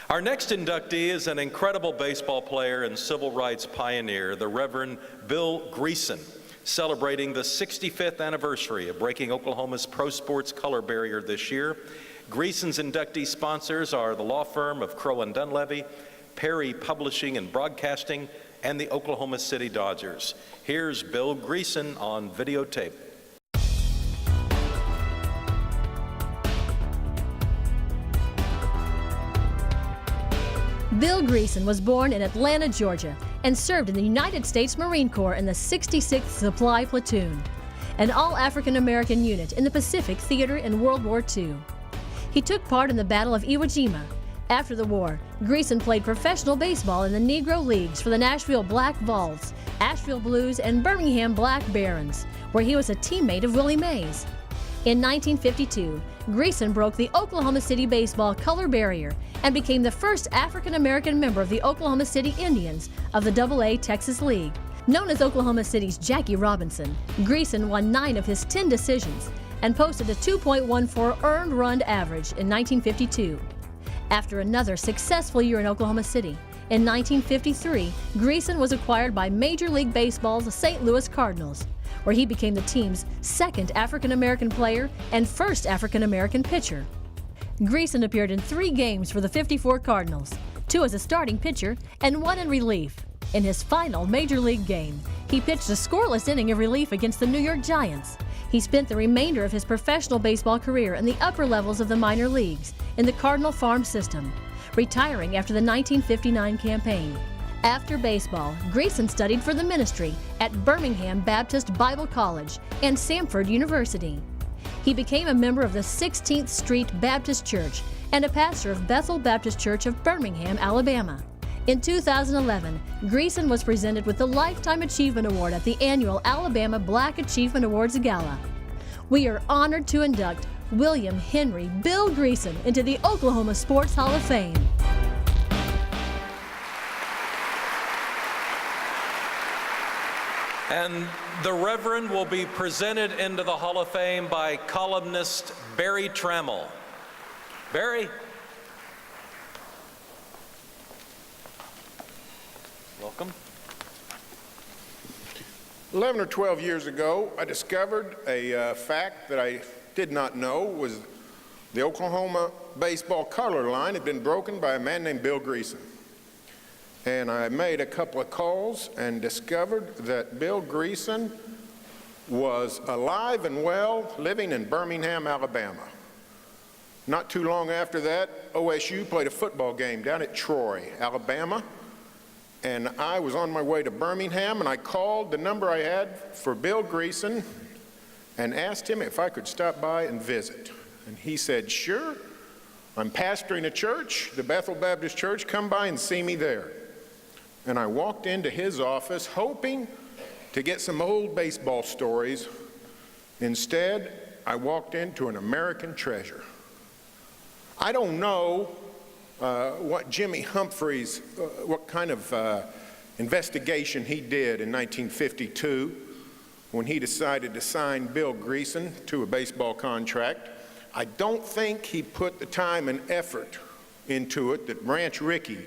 Our next inductee is an incredible baseball player and civil rights pioneer, the Reverend Bill Greason, celebrating the 65th anniversary of breaking Oklahoma's pro sports color barrier this year. Greason's inductee sponsors are the law firm of Crowe and Dunlevy, Perry Publishing and Broadcasting, and the Oklahoma City Dodgers. Here's Bill Greason on videotape. Bill Greason was born in Atlanta, Georgia, and served in the United States Marine Corps in the 66th Supply Platoon, an all-African-American unit in the Pacific Theater in World War II. He took part in the Battle of Iwo Jima. After the war, Greason played professional baseball in the Negro Leagues for the Nashville Black Vols, Asheville Blues, and Birmingham Black Barons, where he was a teammate of Willie Mays. In 1952, Greason broke the Oklahoma City baseball color barrier and became the first African-American member of the Oklahoma City Indians of the AA Texas League. Known as Oklahoma City's Jackie Robinson, Greason won 9 of his 10 decisions and posted a 2.14 earned run average in 1952. After another successful year in Oklahoma City, in 1953, Greason was acquired by Major League Baseball's St. Louis Cardinals, where he became the team's second African-American player and first African-American pitcher. Greason appeared in 3 games for the 54 Cardinals, 2 as a starting pitcher and 1 in relief. In his final Major League game, he pitched a scoreless inning of relief against the New York Giants. He spent the remainder of his professional baseball career in the upper levels of the minor leagues in the Cardinal farm system, retiring after the 1959 campaign. After baseball, Greason studied for the ministry at Birmingham Baptist Bible College and Samford University. He became a member of the 16th Street Baptist Church and a pastor of Bethel Baptist Church of Birmingham, Alabama. In 2011, Greason was presented with the Lifetime Achievement Award at the annual Alabama Black Achievement Awards Gala. We are honored to induct William Henry Bill Greason into the Oklahoma Sports Hall of Fame. And the Reverend will be presented into the Hall of Fame by columnist Berry Tramel. Berry. Welcome. 11 or 12 years ago, I discovered a fact that I did not know was the Oklahoma baseball color line had been broken by a man named Bill Greason. And I made a couple of calls and discovered that Bill Greason was alive and well living in Birmingham, Alabama. Not too long after that, OSU played a football game down at Troy, Alabama. And I was on my way to Birmingham, and I called the number I had for Bill Greason and asked him if I could stop by and visit. And he said, sure, I'm pastoring a church, the Bethel Baptist Church, come by and see me there. And I walked into his office hoping to get some old baseball stories. Instead, I walked into an American treasure. I don't know what Jimmy Humphreys, what kind of investigation he did in 1952 when he decided to sign Bill Greason to a baseball contract. I don't think he put the time and effort into it that Ranch Rickey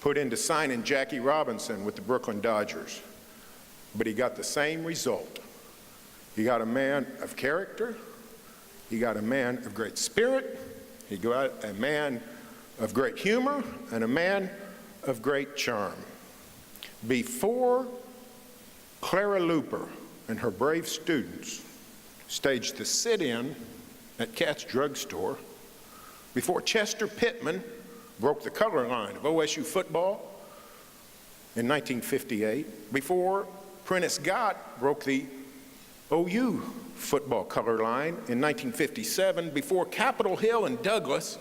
put into signing Jackie Robinson with the Brooklyn Dodgers. But he got the same result. He got a man of character, he got a man of great spirit, he got a man of great humor, and a man of great charm. Before Clara Looper and her brave students staged the sit-in at Katz Drug Store, before Chester Pittman broke the color line of OSU football in 1958, before Prentice Gott broke the OU football color line in 1957, before Capitol Hill and Douglas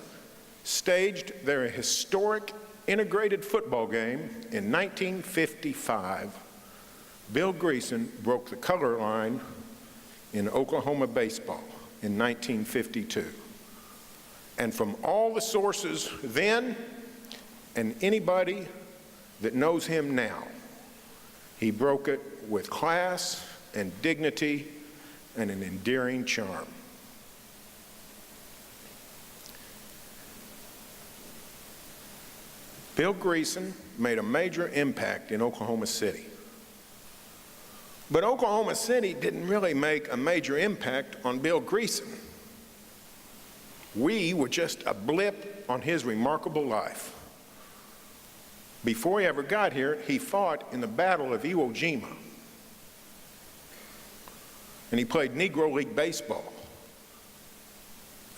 staged their historic integrated football game in 1955, Bill Greason broke the color line in Oklahoma baseball in 1952. And from all the sources then and anybody that knows him now, he broke it with class and dignity and an endearing charm. Bill Greason made a major impact in Oklahoma City. But Oklahoma City didn't really make a major impact on Bill Greason. We were just a blip on his remarkable life. Before he ever got here, he fought in the Battle of Iwo Jima. And he played Negro League baseball.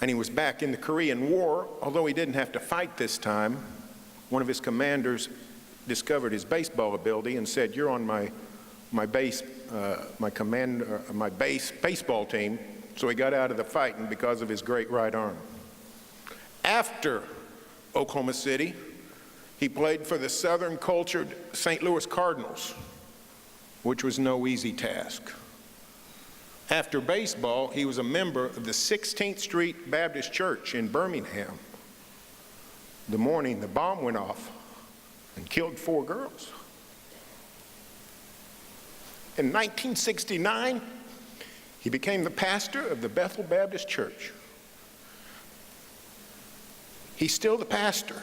And he was back in the Korean War, although he didn't have to fight this time. One of his commanders discovered his baseball ability and said, "You're on my baseball team." So he got out of the fighting because of his great right arm. After Oklahoma City, he played for the Southern cultured St. Louis Cardinals, which was no easy task. After baseball, he was a member of the 16th Street Baptist Church in Birmingham. The morning the bomb went off and killed 4 girls. In 1969, he became the pastor of the Bethel Baptist Church. He's still the pastor,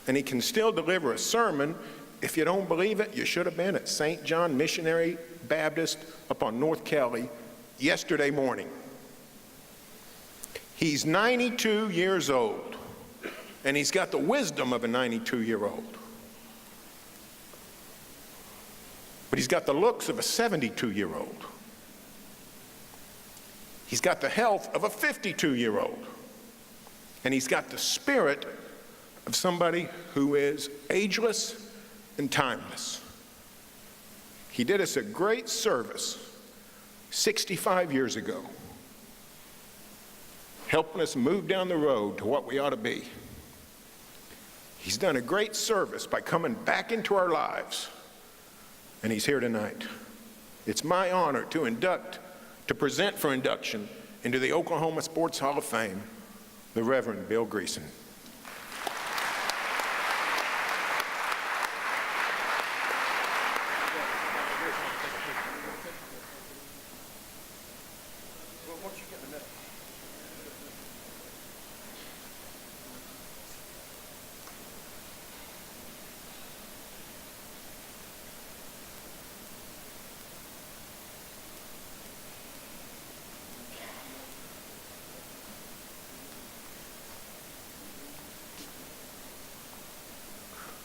and he can still deliver a sermon. If you don't believe it, you should have been at St. John Missionary Baptist up on North Kelly yesterday morning. He's 92 years old, and he's got the wisdom of a 92-year-old. But he's got the looks of a 72-year-old. He's got the health of a 52-year-old. And he's got the spirit of somebody who is ageless and timeless. He did us a great service 65 years ago, helping us move down the road to what we ought to be. He's done a great service by coming back into our lives, and he's here tonight. It's my honor to present for induction into the Oklahoma Sports Hall of Fame, the Reverend Bill Greason.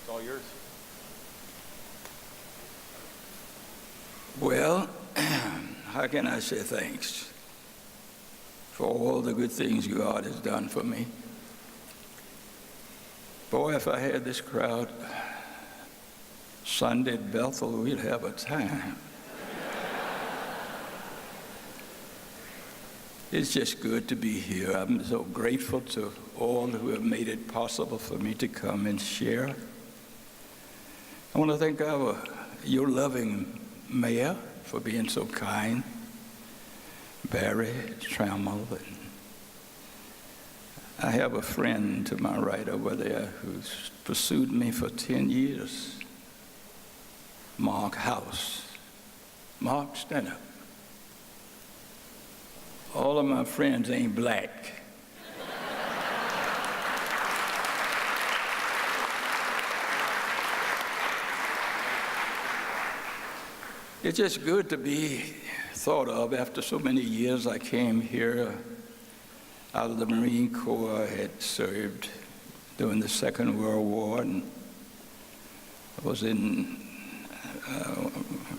All yours. Well, how can I say thanks for all the good things God has done for me? Boy, if I had this crowd Sunday at Bethel, we'd have a time. It's just good to be here. I'm so grateful to all who have made it possible for me to come and share. I want to thank your loving mayor for being so kind, Berry Tramel. And I have a friend to my right over there who's pursued me for 10 years, Mark House. Mark, stand up. All of my friends ain't black. It's just good to be thought of after so many years. I came here out of the Marine Corps. I had served during the Second World War, and I was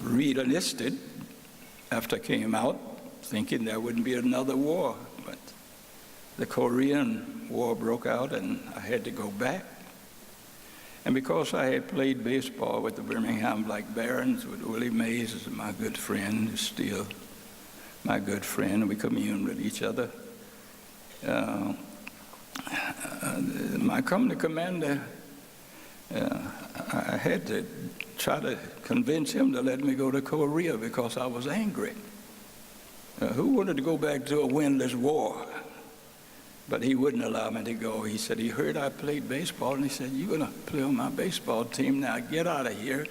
re-enlisted after I came out, thinking there wouldn't be another war. But the Korean War broke out, and I had to go back. And because I had played baseball with the Birmingham Black Barons, with Willie Mays as my good friend, who's still my good friend, and we commune with each other, my company commander, I had to try to convince him to let me go to Korea because I was angry. Who wanted to go back to a windless war? But he wouldn't allow me to go. He said he heard I played baseball, and he said, "You're going to play on my baseball team now. Get out of here."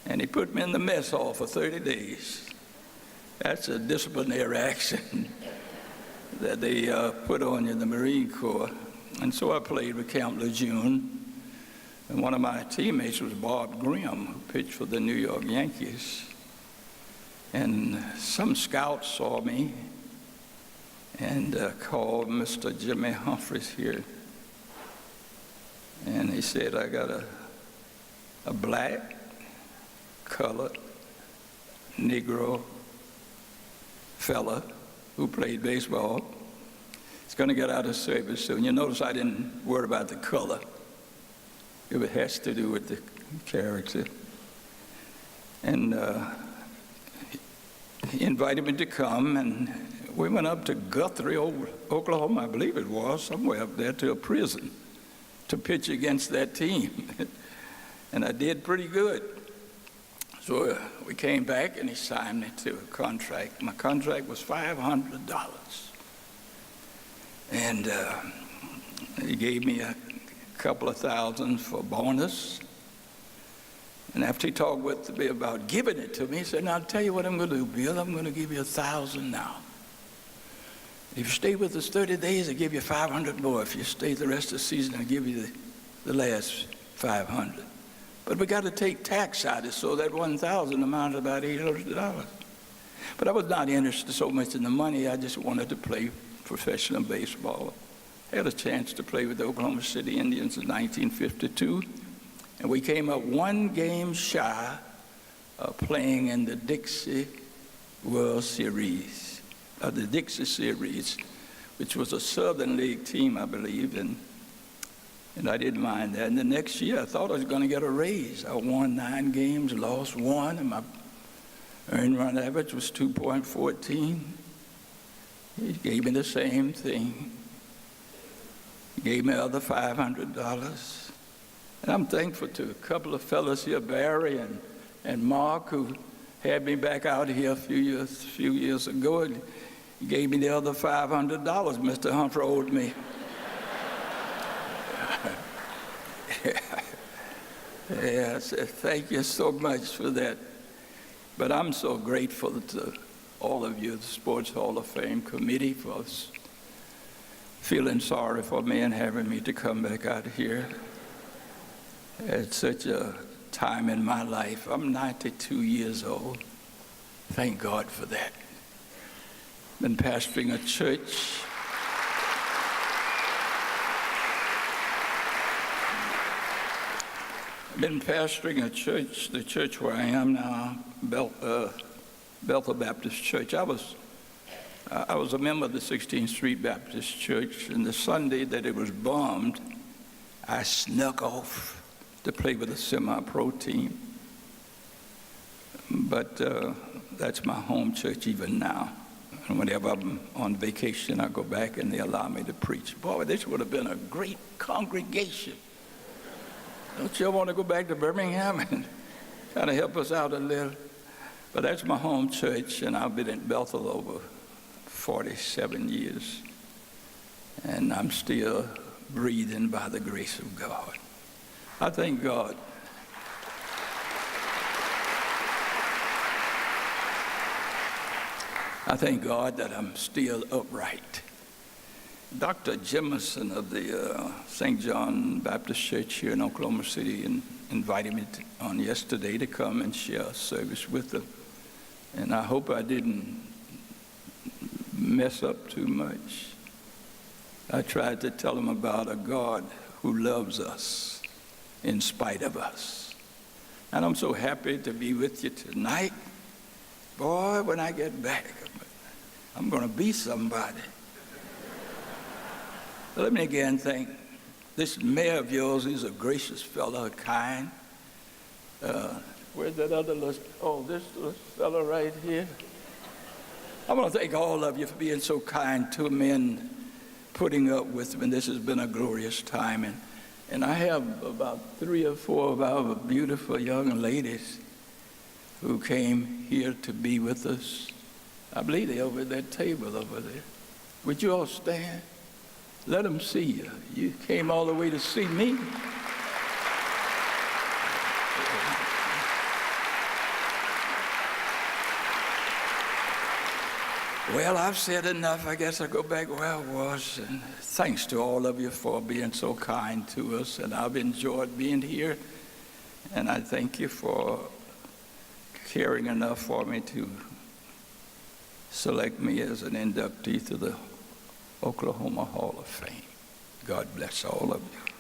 And he put me in the mess hall for 30 days. That's a disciplinary action that they put on you in the Marine Corps. And so I played with Camp Lejeune And one of my teammates was Bob Grimm, who pitched for the New York Yankees. And some scout saw me and called Mr. Jimmy Humphreys here. And he said, I got a black, colored, Negro fella who played baseball. He's going to get out of service soon. You notice I didn't worry about the color. It has to do with the character. And he invited me to come, and we went up to Guthrie, Oklahoma, I believe it was, somewhere up there, to a prison to pitch against that team. And I did pretty good. So we came back, and he signed me to a contract. My contract was $500. And he gave me a couple of thousand for bonus. And after he talked with me about giving it to me, he said, now I'll tell you what I'm going to do, Bill. I'm going to give you $1,000 now. If you stay with us 30 days, I'll give you $500 more. If you stay the rest of the season, I'll give you the last $500. But we got to take tax out of it, so that $1,000 amounted to about $800. But I was not interested so much in the money. I just wanted to play professional baseball. I had a chance to play with the Oklahoma City Indians in 1952, and we came up one game shy of playing in the Dixie World Series, the Dixie Series, which was a Southern League team, I believe, and I didn't mind that. And the next year, I thought I was going to get a raise. I won 9 games, lost 1, and my earned run average was 2.14. He gave me the same thing. He gave me other $500. And I'm thankful to a couple of fellows here, Barry and Mark, who had me back out here a few years ago. And he gave me the other $500 Mr. Humphrey owed me. Yes, thank you so much for that. But I'm so grateful to all of you, the Sports Hall of Fame committee, for feeling sorry for me and having me to come back out here at such a time in my life. I'm 92 years old. Thank God for that. Been pastoring a church. I've been pastoring a church, the church where I am now, Bethel Baptist Church. I was a member of the 16th Street Baptist Church, and the Sunday that it was bombed, I snuck off to play with a semi-pro team. But that's my home church even now. And whenever I'm on vacation, I go back and they allow me to preach. Boy, this would have been a great congregation. Don't you want to go back to Birmingham and kind of help us out a little? But that's my home church, and I've been in Bethel over 47 years. And I'm still breathing by the grace of God. I thank God. I thank God that I'm still upright. Dr. Jemison of the St. John Baptist Church here in Oklahoma City invited me on yesterday to come and share a service with them. And I hope I didn't mess up too much. I tried to tell them about a God who loves us in spite of us. And I'm so happy to be with you tonight. Boy, when I get back, I'm going to be somebody. Let me again thank this mayor of yours. He's a gracious fellow, kind. Where's that other this little fellow right here? I want to thank all of you for being so kind to me and putting up with me. This has been a glorious time. And I have about 3 or 4 of our beautiful young ladies who came here to be with us. I believe they're over at that table over there. Would you all stand? Let them see you. You came all the way to see me. Well, I've said enough. I guess I'll go back where I was. And thanks to all of you for being so kind to us. And I've enjoyed being here. And I thank you for caring enough for me to select me as an inductee to the Oklahoma Hall of Fame. God bless all of you.